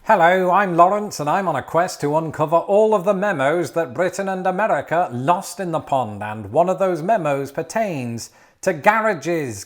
Hello, I'm Lawrence and I'm on a quest to uncover all of the memos that Britain and America lost in the pond, and one of those memos pertains to garages.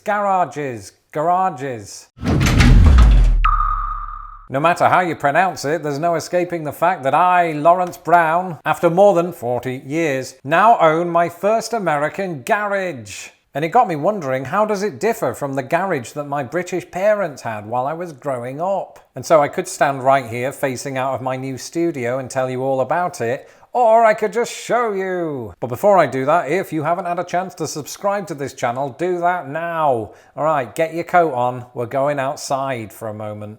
No matter how you pronounce it, there's no escaping the fact that I, Lawrence Brown, after more than 40 years, now own my first American garage. And it got me wondering, how does it differ from the garage that my British parents had while I was growing up? And so I could stand right here facing out of my new studio and tell you all about it, or I could just show you. But before I do that, if you haven't had a chance to subscribe to this channel, do that now. Alright, get your coat on, we're going outside for a moment.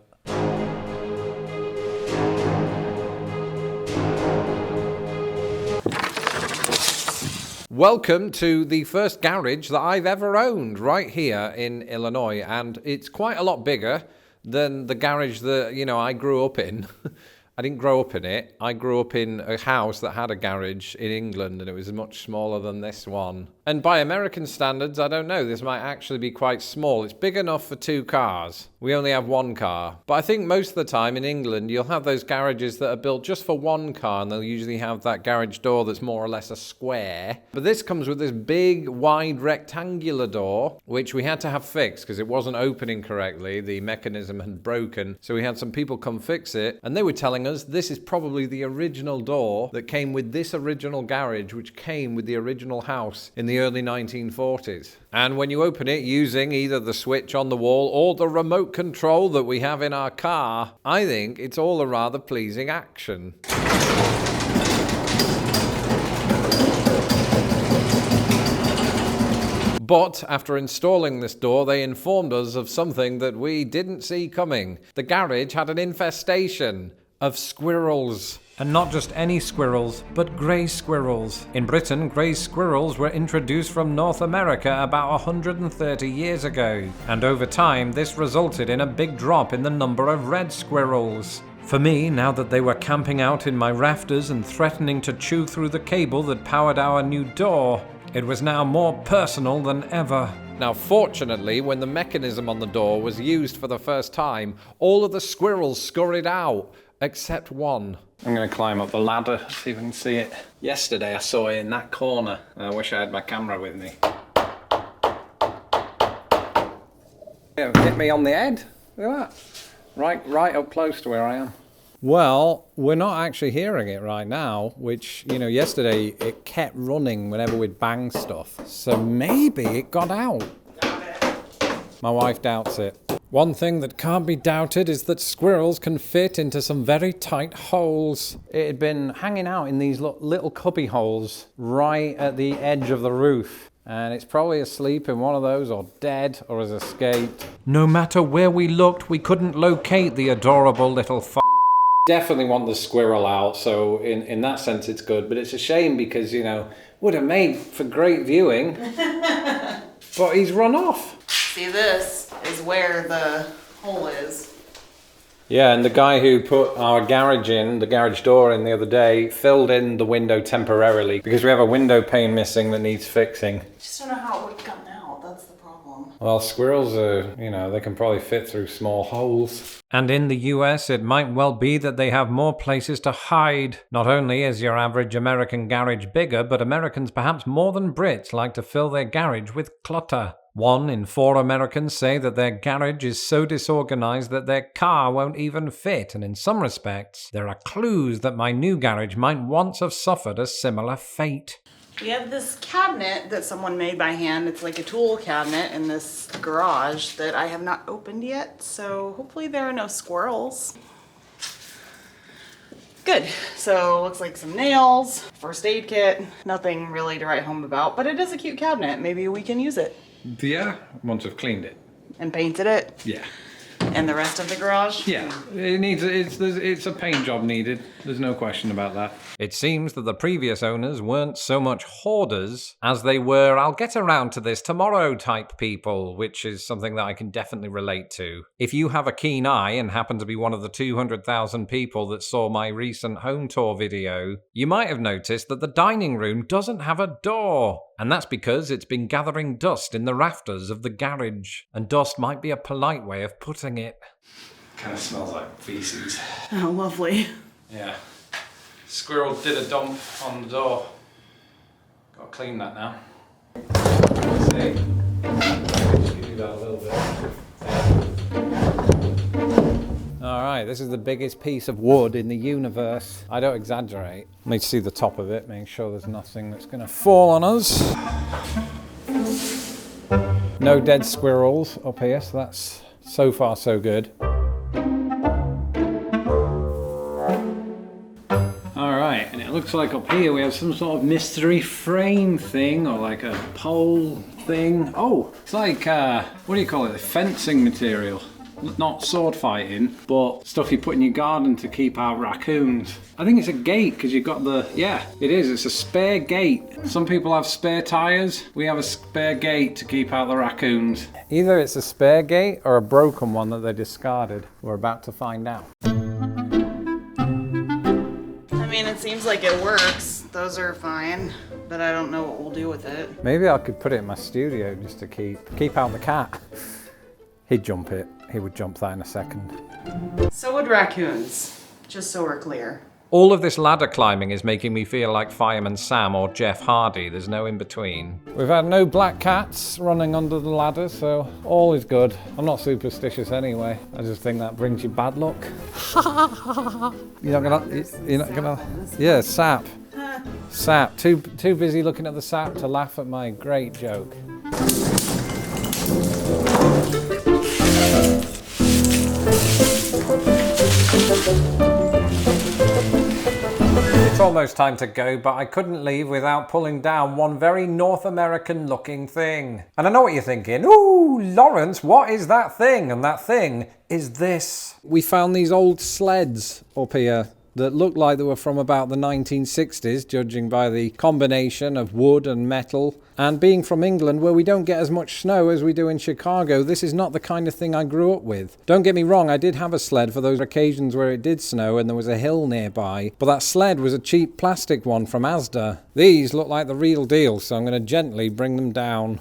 Welcome to the first garage that I've ever owned right here in Illinois, and it's quite a lot bigger than the garage that, I grew up in. I didn't grow up in it. I grew up in a house that had a garage in England, and it was much smaller than this one. And by American standards, I don't know, this might actually be quite small. It's big enough for 2 cars. We only have 1 car. But I think most of the time in England, you'll have those garages that are built just for 1 car, and they'll usually have that garage door that's more or less a square. But this comes with this big, wide, rectangular door, which we had to have fixed because it wasn't opening correctly. The mechanism had broken, so we had some people come fix it, and they were telling us this is probably the original door that came with this original garage, which came with the original house in the early 1940s. And when you open it using either the switch on the wall or the remote control that we have in our car, I think it's all a rather pleasing action. But after installing this door, they informed us of something that we didn't see coming. The garage had an infestation of squirrels. And not just any squirrels, but grey squirrels. In Britain, grey squirrels were introduced from North America about 130 years ago. And over time, this resulted in a big drop in the number of red squirrels. For me, now that they were camping out in my rafters and threatening to chew through the cable that powered our new door, it was now more personal than ever. Now, fortunately, when the mechanism on the door was used for the first time, all of the squirrels scurried out, except one. I'm going to climb up the ladder, see if I can see it. Yesterday I saw it in that corner. I wish I had my camera with me. It hit me on the head. Look at that. Right up close to where I am. Well, we're not actually hearing it right now, which, yesterday it kept running whenever we'd bang stuff. So maybe it got out. My wife doubts it. One thing that can't be doubted is that squirrels can fit into some very tight holes. It had been hanging out in these little cubby holes right at the edge of the roof. And it's probably asleep in one of those, or dead, or has escaped. No matter where we looked, we couldn't locate the adorable little Definitely want the squirrel out, so in that sense it's good. But it's a shame because, would have made for great viewing. But he's run off. See, this is where the hole is. Yeah, and the guy who put our garage in, the garage door in the other day, filled in the window temporarily because we have a window pane missing that needs fixing. Just don't know how it would have gotten out, that's the problem. Well, squirrels are, they can probably fit through small holes. And in the US, it might well be that they have more places to hide. Not only is your average American garage bigger, but Americans, perhaps more than Brits, like to fill their garage with clutter. 1 in 4 Americans say that their garage is so disorganized that their car won't even fit, and in some respects, there are clues that my new garage might once have suffered a similar fate. We have this cabinet that someone made by hand. It's like a tool cabinet in this garage that I have not opened yet, so hopefully there are no squirrels. Good. So looks like some nails, first aid kit, nothing really to write home about, but it is a cute cabinet. Maybe we can use it. Yeah, once I've cleaned it. And painted it? Yeah. And the rest of the garage? Yeah, it's a paint job needed. There's no question about that. It seems that the previous owners weren't so much hoarders as they were I'll get around to this tomorrow type people, which is something that I can definitely relate to. If you have a keen eye and happen to be one of the 200,000 people that saw my recent home tour video, you might have noticed that the dining room doesn't have a door. And that's because it's been gathering dust in the rafters of the garage. And dust might be a polite way of putting it. Kind of smells like feces. Oh, lovely. Yeah. Squirrel did a dump on the door. Gotta clean that now. See? Just do that a little bit. Alright, this is the biggest piece of wood in the universe. I don't exaggerate. Let me see the top of it, make sure there's nothing that's gonna fall on us. No dead squirrels up here, so that's so far so good. Alright, and it looks like up here we have some sort of mystery frame thing, or like a pole thing. Oh, it's like, what do you call it, fencing material. Not sword fighting, but stuff you put in your garden to keep out raccoons. I think it's a gate, because you've got the, yeah, it is, it's a spare gate. Some people have spare tyres, we have a spare gate to keep out the raccoons. Either it's a spare gate or a broken one that they discarded. We're about to find out. I mean, it seems like it works. Those are fine, but I don't know what we'll do with it. Maybe I could put it in my studio just to keep out the cat. He'd jump it. He would jump that in a second. So would raccoons, just so we're clear. All of this ladder climbing is making me feel like Fireman Sam or Jeff Hardy. There's no in between. We've had no black cats running under the ladder, so all is good. I'm not superstitious anyway. I just think that brings you bad luck. You're not gonna, yeah, sap. Sap. Too busy looking at the sap to laugh at my great joke. It's almost time to go, but I couldn't leave without pulling down one very North American looking thing. And I know what you're thinking. Ooh, Lawrence, what is that thing? And that thing is this. We found these old sleds up here that looked like they were from about the 1960s, judging by the combination of wood and metal. And being from England, where we don't get as much snow as we do in Chicago, this is not the kind of thing I grew up with. Don't get me wrong, I did have a sled for those occasions where it did snow and there was a hill nearby, but that sled was a cheap plastic one from Asda. These look like the real deal, so I'm going to gently bring them down.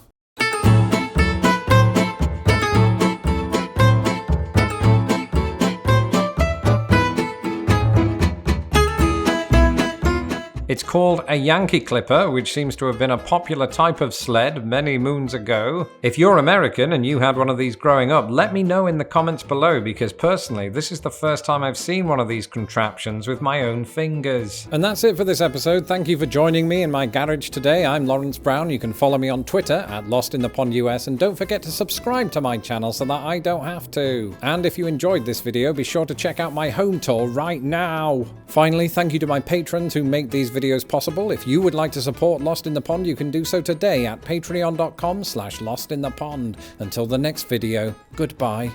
It's called a Yankee Clipper, which seems to have been a popular type of sled many moons ago. If you're American and you had one of these growing up, let me know in the comments below, because personally, this is the first time I've seen one of these contraptions with my own fingers. And that's it for this episode. Thank you for joining me in my garage today. I'm Lawrence Brown. You can follow me on Twitter at LostInThePondUS, and don't forget to subscribe to my channel so that I don't have to. And if you enjoyed this video, be sure to check out my home tour right now. Finally, thank you to my patrons who make these videos possible. If you would like to support Lost in the Pond, you can do so today at patreon.com/lostinthepond. Until the next video, goodbye.